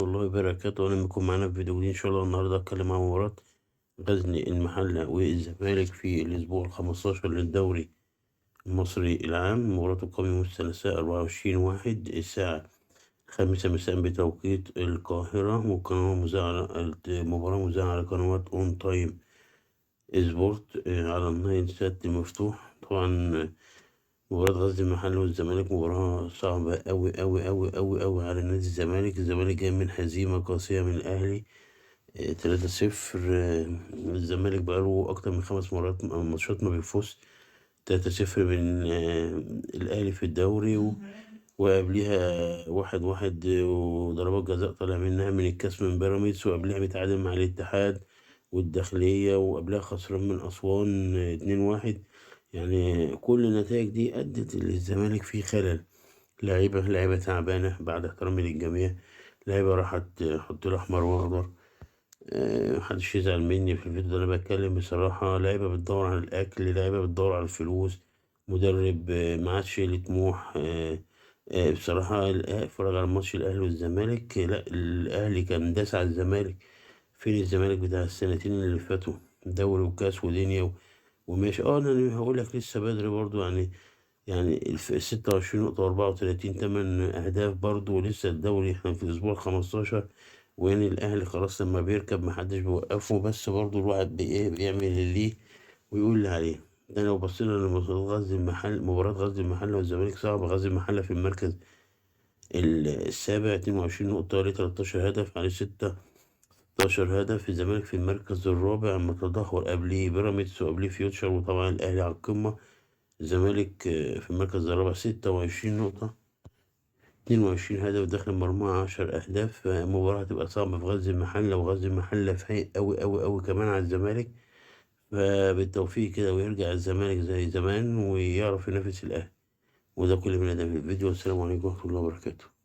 الله وبركاته. أهلا بكم معانا في فيديو جديد إن شاء الله. النهاردة هتكلم عن مباراة غزل المحلة والزمالك في الأسبوع ال15 للدوري المصري العام. مباراة تقام يوم الثلاثاء 24/1 الساعة 5 مساء بتوقيت القاهرة، المباراة مذاعة على قنوات أون تايم سبورت على النايل سات المفتوح. طبعا مباراة غزل المحلة والزمالك مباراة صعبة أوي على نادي الزمالك. الزمالك جاي من هزيمة قاسية من الأهلي 3-0. الزمالك بقاله أكتر من 5 ماتشات ما بيفوز. 3-0 من الأهلي في الدوري وقبليها 1-1 وضربات جزاء طالع منها من الكاس من بيراميدز، وقبليها متعادل مع الاتحاد والداخلية، وقبلها خسران من أسوان 2-1. يعني كل النتائج دي أدت للزمالك فيه خلل. لعيبة تعبانة بعد احترامي للجميع. لعيبة راحت حط له أحمر وأخضر. محدش يزعل مني في الفيديو ده، أنا بتكلم بصراحة. لعيبة بتدور على الأكل، لعيبة بتدور على الفلوس، مدرب معادش ليه طموح. بصراحة اتفرج على ماتش الأهلي والزمالك، لا الأهلي كان داس على الزمالك. فين الزمالك بتاع السنتين اللي فاتوا؟ دوري وكاس ودنيا وماشي. أنا هقول لك لسه بدري برضو. يعني 26 نقطة و34 8 أهداف برضو، ولسه الدوري احنا في الأسبوع ال15. وين الأهلي خلاص لما بيركب محدش بيوقفه، بس برضو الواحد بيعمل اللي ليه ويقول اللي عليه. ده لو بصينا مباراة غزل المحلة والزمالك صعبة. غزل المحلة في المركز السابع 22 نقطة، عليه 13 هدف، عليه 16 هدف. الزمالك في المركز الرابع متدهور، قبليه بيراميدز وقبليه فيوتشر، وطبعا الأهلي على القمة. الزمالك في المركز الرابع 26 نقطة، 22 هدف، داخل مرمى 10 أهداف. مباراة هتبقى صعبة في غزل المحلة، وغزل المحلة فايق أوي كمان على الزمالك. فبالتوفيق كده ويرجع الزمالك زي زمان ويعرف ينافس الأهلي. وده كل من هذا في الفيديو، والسلام عليكم ورحمة الله وبركاته.